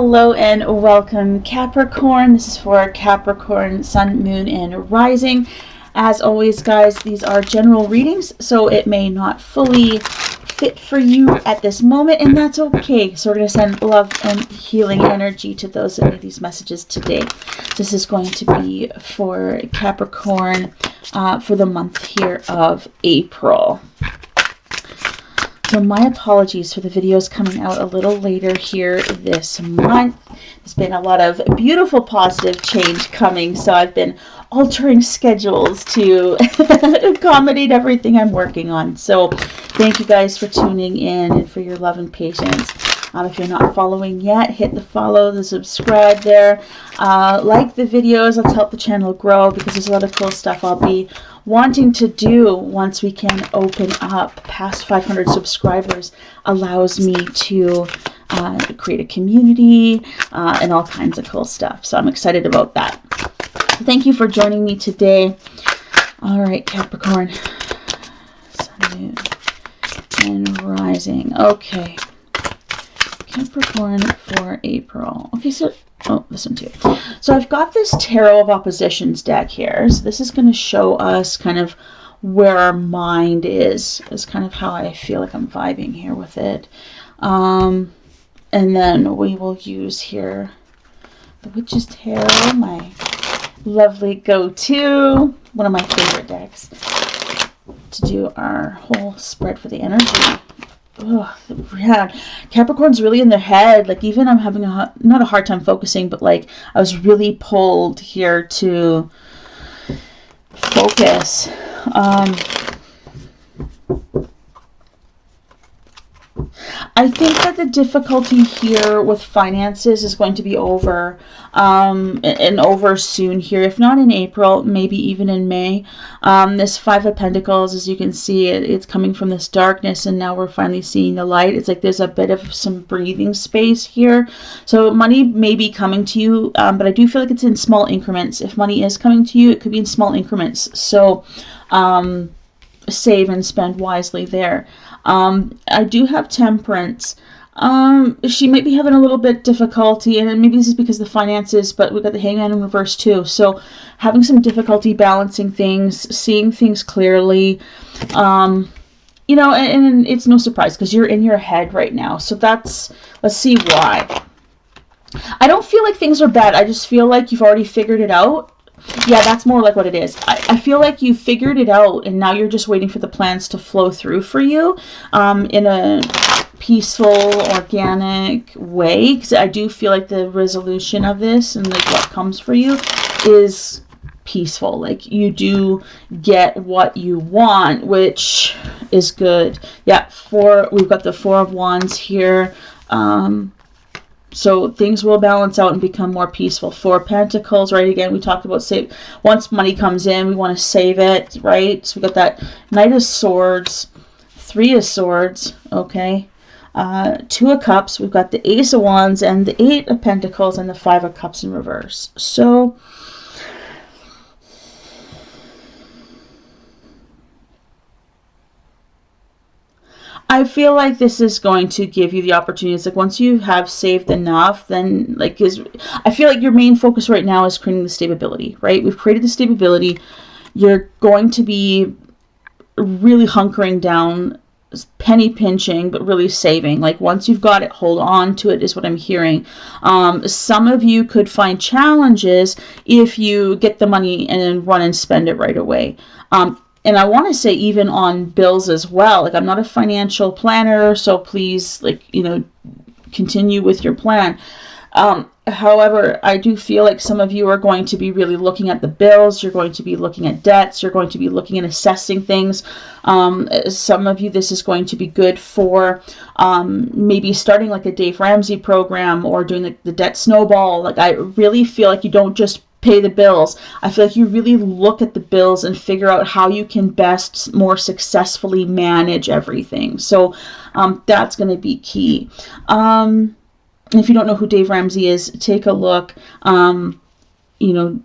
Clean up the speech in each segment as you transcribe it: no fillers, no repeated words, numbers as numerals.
Hello and welcome, Capricorn. This is for Capricorn, Sun, Moon, and Rising. As always, guys, these are general readings, so it may not fully fit for you at this moment, and that's okay. So we're going to send love and healing energy to those that need these messages today. This is going to be for Capricorn for the month here of April. So my apologies for the videos coming out a little later here this month. There's been a lot of beautiful positive change coming, so I've been altering schedules to accommodate everything I'm working on. So thank you guys for tuning in and for your love and patience. If you're not following yet, hit the follow, the subscribe there. Like the videos. Let's help the channel grow, because there's a lot of cool stuff I'll be wanting to do once we can open up past 500 subscribers. Allows me to create a community and all kinds of cool stuff. So I'm excited about that. Thank you for joining me today. All right, Capricorn, Sun, Moon, and Rising. Okay. Capricorn for April. Okay, so, oh, this one too. So I've got this Tarot of Oppositions deck here. So this is going to show us kind of where our mind is kind of how I feel like I'm vibing here with it. And then we will use here the Witch's Tarot, my lovely go-to, one of my favorite decks, to do our whole spread for the energy. Oh, yeah, Capricorn's really in their head. Like, even I'm having not a hard time focusing, but like I was really pulled here to focus. I think that the difficulty here with finances is going to be over, and over soon here. If not in April, maybe even in May. This Five of Pentacles, as you can see, it's coming from this darkness, and now we're finally seeing the light. It's like there's a bit of some breathing space here. So money may be coming to you, but I do feel like it's in small increments. If money is coming to you, it could be in small increments. So save and spend wisely there. I do have Temperance. She might be having a little bit difficulty, and maybe this is because of the finances, but we've got the Hangman in reverse too. So having some difficulty balancing things, seeing things clearly, you know, and it's no surprise because you're in your head right now. So let's see why. I don't feel like things are bad. I just feel like you've already figured it out. Yeah, that's more like what it is. I feel like you figured it out, and now you're just waiting for the plans to flow through for you in a peaceful, organic way. Because I do feel like the resolution of this and like what comes for you is peaceful. Like, you do get what you want, which is good. Yeah, we've got the Four of Wands here. So things will balance out and become more peaceful. Four of Pentacles, right? Again, we talked about save. Once money comes in, we want to save it, right? So we got that Knight of Swords, Three of Swords, okay? Two of Cups. We've got the Ace of Wands and the Eight of Pentacles and the Five of Cups in reverse. So I feel like this is going to give you the opportunity. It's like once you have saved enough, then like I feel like your main focus right now is creating the stability, right? We've created the stability. You're going to be really hunkering down, penny pinching, but really saving. Like, once you've got it, hold on to it is what I'm hearing. Some of you could find challenges if you get the money and then run and spend it right away. And I want to say even on bills as well. Like, I'm not a financial planner, so please, like, you know, continue with your plan. However, I do feel like some of you are going to be really looking at the bills. You're going to be looking at debts. You're going to be looking at assessing things. Some of you, this is going to be good for maybe starting like a Dave Ramsey program or doing the debt snowball. Like, I really feel like you don't just pay the bills. I feel like you really look at the bills and figure out how you can best more successfully manage everything. So that's going to be key. If you don't know who Dave Ramsey is, take a look. You know,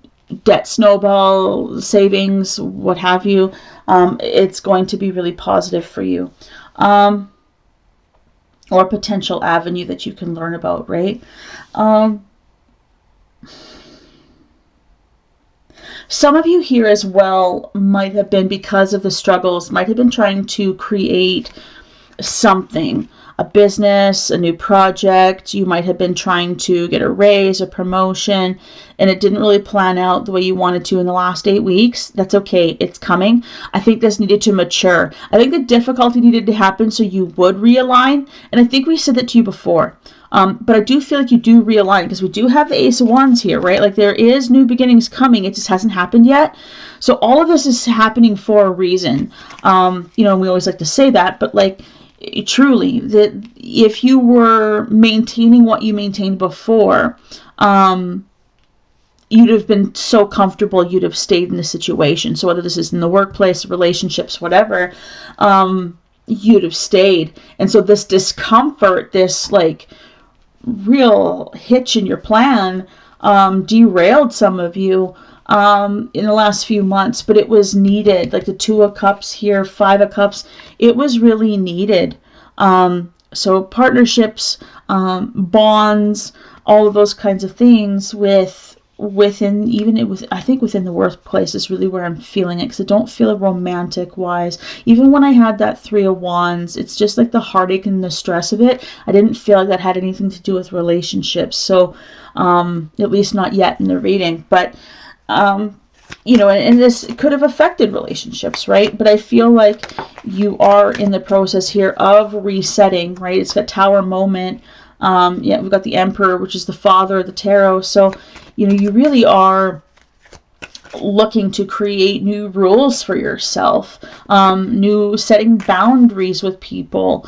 debt snowball, savings, what have you. It's going to be really positive for you. or potential avenue that you can learn about, right? Some of you here as well might have been, because of the struggles, might have been trying to create something, a business, a new project. You might have been trying to get a raise, a promotion, and it didn't really plan out the way you wanted to in the last 8 weeks. That's okay. It's coming. I think this needed to mature. I think the difficulty needed to happen so you would realign. And I think we said that to you before. But I do feel like you do realign, because we do have the Ace of Wands here, right? Like, there is new beginnings coming. It just hasn't happened yet. So all of this is happening for a reason. You know, we always like to say that, but like, truly, that if you were maintaining what you maintained before, you'd have been so comfortable, you'd have stayed in the situation. So whether this is in the workplace, relationships, whatever, you'd have stayed. And so this discomfort, this like real hitch in your plan, derailed some of you in the last few months, but it was needed. Like the Two of Cups here, Five of Cups, it was really needed. So partnerships, bonds, all of those kinds of things within, even it was, I think within the workplace is really where I'm feeling it, because I don't feel it romantic wise. Even when I had that Three of Wands, it's just like the heartache and the stress of it. I didn't feel like that had anything to do with relationships. So at least not yet in the reading, but you know, and this could have affected relationships, right? But I feel like you are in the process here of resetting, right? It's got Tower moment. Yeah, we've got the Emperor, which is the father of the tarot. So, you know, you really are looking to create new rules for yourself, new setting boundaries with people,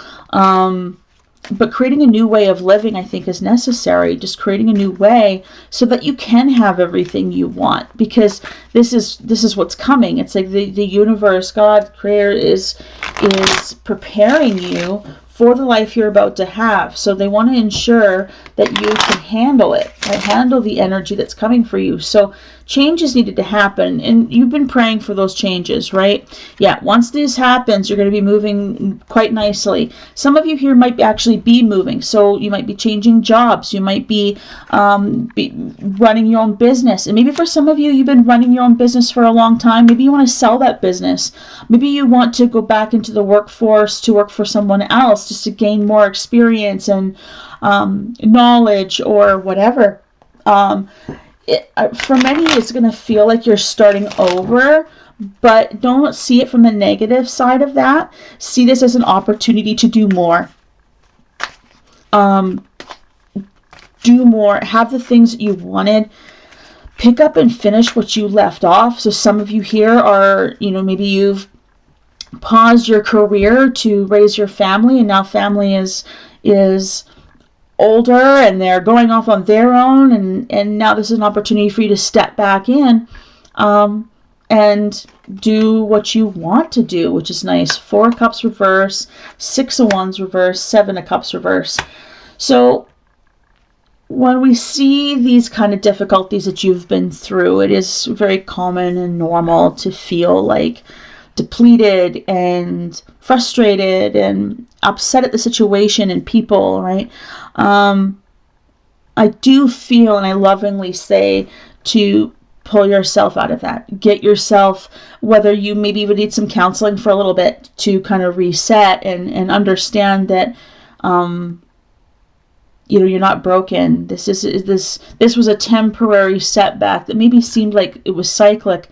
but creating a new way of living, I think, is necessary. Just creating a new way so that you can have everything you want, because this is what's coming. It's like the universe, God, Creator is preparing you for the life you're about to have. So they want to ensure that you can handle it, right? Handle the energy that's coming for you. So changes needed to happen, and you've been praying for those changes, right? Yeah, once this happens, you're going to be moving quite nicely. Some of you here might actually be moving, so you might be changing jobs, you might be running your own business, and maybe for some of you, you've been running your own business for a long time. Maybe you want to sell that business. Maybe you want to go back into the workforce to work for someone else, just to gain more experience and knowledge or whatever. For many, it's going to feel like you're starting over, but don't see it from the negative side of that. See this as an opportunity to do more. Do more. Have the things that you wanted. Pick up and finish what you left off. So some of you here are, you know, maybe you've paused your career to raise your family, and now family is older and they're going off on their own, and now this is an opportunity for you to step back in and do what you want to do, which is nice. Four of Cups reverse, Six of Wands reverse, Seven of Cups reverse. So when we see these kind of difficulties that you've been through, it is very common and normal to feel like depleted and frustrated and upset at the situation and people, right? I do feel, and I lovingly say, to pull yourself out of that. Get yourself, whether you maybe even need some counseling for a little bit to kind of reset and understand that you know, you're not broken. This was a temporary setback that maybe seemed like it was cyclic,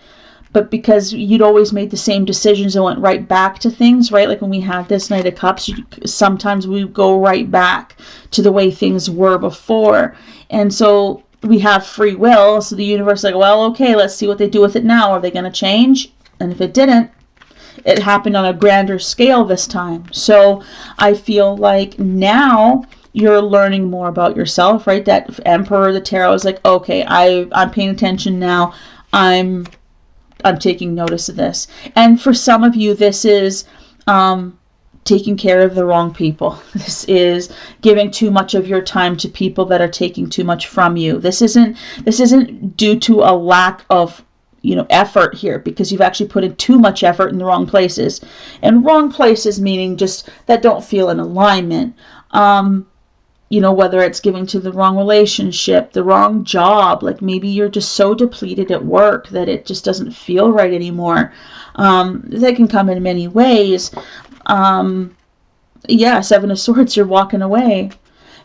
but because you'd always made the same decisions and went right back to things, right? Like when we had this Knight of Cups, sometimes we go right back to the way things were before. And so we have free will. So the universe is like, well, okay, let's see what they do with it now. Are they going to change? And if it didn't, it happened on a grander scale this time. So I feel like now you're learning more about yourself, right? That Emperor, the tarot, is like, okay, I'm paying attention now. I'm taking notice of this. And for some of you, this is taking care of the wrong people. This is giving too much of your time to people that are taking too much from you. This isn't due to a lack of, you know, effort here, because you've actually put in too much effort in the wrong places. And wrong places meaning just that don't feel in alignment. You know, whether it's giving to the wrong relationship, the wrong job, like maybe you're just so depleted at work that it just doesn't feel right anymore. That can come in many ways. Yeah, Seven of Swords, you're walking away.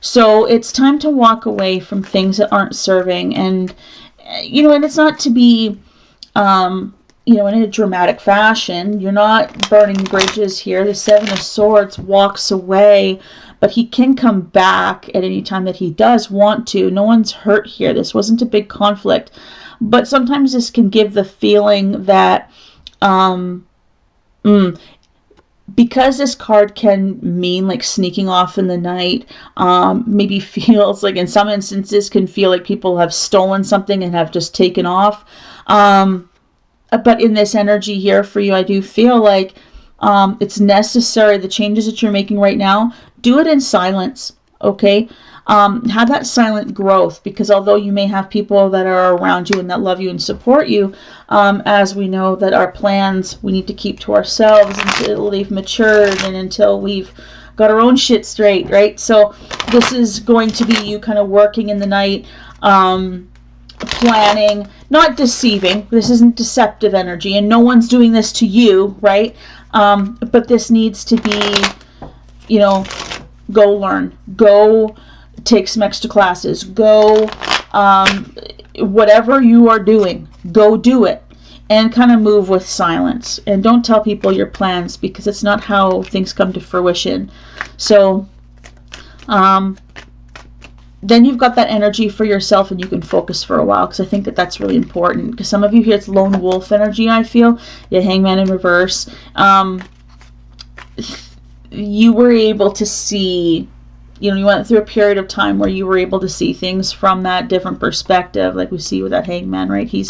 So it's time to walk away from things that aren't serving. And, you know, and it's not to be, you know, in a dramatic fashion. You're not burning bridges here. The Seven of Swords walks away, but he can come back at any time that he does want to. No one's hurt here. This wasn't a big conflict. But sometimes this can give the feeling that, because this card can mean like sneaking off in the night, maybe feels like in some instances can feel like people have stolen something and have just taken off. But in this energy here for you, I do feel like it's necessary. The changes that you're making right now, do it in silence, okay? Have that silent growth, because although you may have people that are around you and that love you and support you, as we know that our plans we need to keep to ourselves until they've matured and until we've got our own shit straight, right? So this is going to be you kind of working in the night, planning, not deceiving. This isn't deceptive energy, and no one's doing this to you, right? But this needs to be, you know, go learn, go take some extra classes, go, whatever you are doing, go do it, and kind of move with silence. And don't tell people your plans, because it's not how things come to fruition. So, then you've got that energy for yourself, and you can focus for a while, because I think that that's really important. Because some of you here, it's lone wolf energy, I feel. Yeah, Hangman in reverse. You were able to see, you know, you went through a period of time where you were able to see things from that different perspective, like we see with that Hangman, right? He's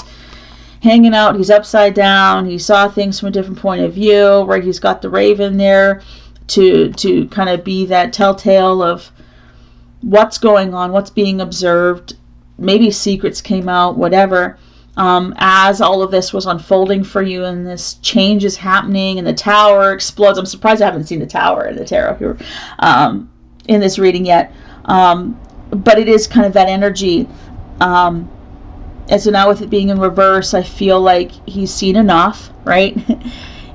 hanging out, he's upside down, he saw things from a different point of view, right? He's got the Raven there to kind of be that telltale of what's going on, what's being observed. Maybe secrets came out, whatever. As all of this was unfolding for you, and this change is happening, and the Tower explodes. I'm surprised I haven't seen the Tower in the tarot here, in this reading yet. But it is kind of that energy. And so now with it being in reverse, I feel like he's seen enough, right?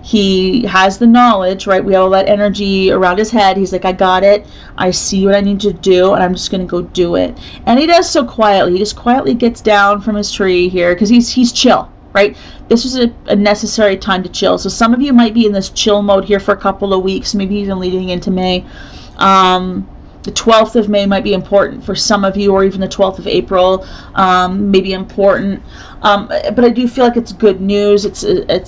He has the knowledge, right? We have all that energy around his head. He's like, I got it. I see what I need to do, and I'm just going to go do it. And he does so quietly. He just quietly gets down from his tree here, because he's chill, right? This is a necessary time to chill. So some of you might be in this chill mode here for a couple of weeks, maybe even leading into May. The 12th of May might be important for some of you, or even the 12th of April may be important. But I do feel like it's good news. It's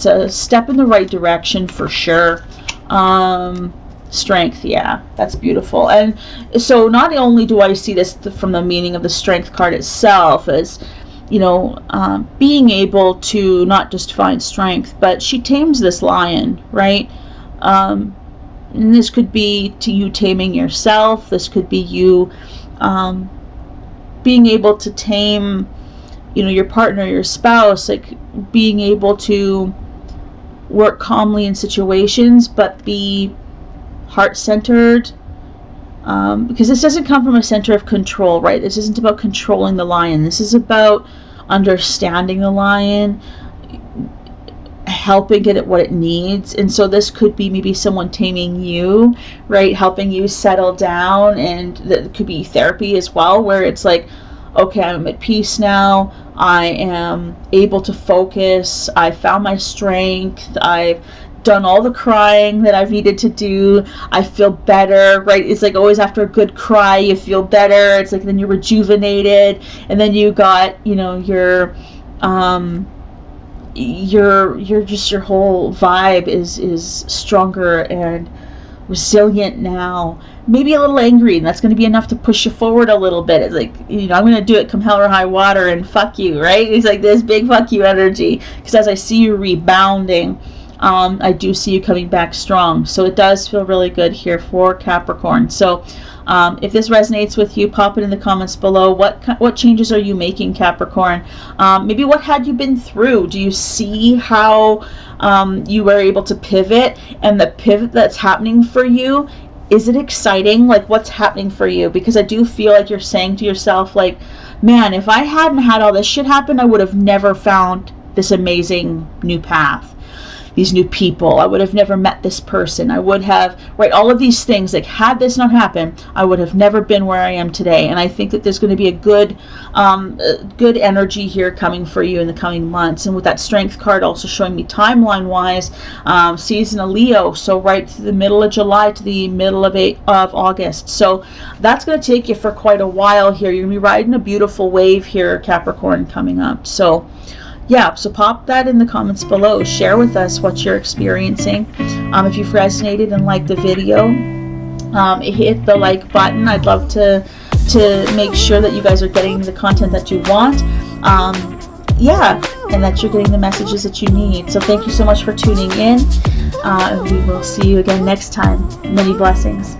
a step in the right direction for sure. Strength, yeah, that's beautiful. And so not only do I see this from the meaning of the Strength card itself as, you know, being able to not just find strength, but she tames this lion, right? And this could be to you taming yourself. This could be you being able to tame, you know, your partner, your spouse, like being able to work calmly in situations, but be heart-centered. Because this doesn't come from a center of control, right? This isn't about controlling the lion. This is about understanding the lion, helping it at what it needs. And so this could be maybe someone taming you, right? Helping you settle down. And that could be therapy as well, where it's like, okay, I'm at peace now. I am able to focus. I found my strength. I've done all the crying that I've needed to do. I feel better, right? It's like always after a good cry, you feel better. It's like then you're rejuvenated, and then you got, you know, your just your whole vibe is stronger and resilient now. Maybe a little angry, and that's going to be enough to push you forward a little bit. It's like, you know, I'm going to do it come hell or high water, and fuck you, right? It's like this big fuck you energy, because as I see you rebounding, I do see you coming back strong. So it does feel really good here for Capricorn. So if this resonates with you, pop it in the comments below. What changes are you making, Capricorn? Maybe what had you been through? Do you see how you were able to pivot, and the pivot that's happening for you Is it exciting? Like, what's happening for you? Because I do feel like you're saying to yourself, like, man, if I hadn't had all this shit happen, I would have never found this amazing new path, these new people. I would have never met this person. I would have, right, all of these things, like, had this not happened, I would have never been where I am today. And I think that there's going to be a good energy here coming for you in the coming months. And with that Strength card also showing me timeline wise, season of Leo, so right to the middle of July to the middle of August. So that's going to take you for quite a while here. You're going to be riding a beautiful wave here, Capricorn, coming up. So yeah, so pop that in the comments below. Share with us what you're experiencing. If you've resonated and liked the video, hit the like button. I'd love to make sure that you guys are getting the content that you want. Yeah, and that you're getting the messages that you need. So thank you so much for tuning in. And we will see you again next time. Many blessings.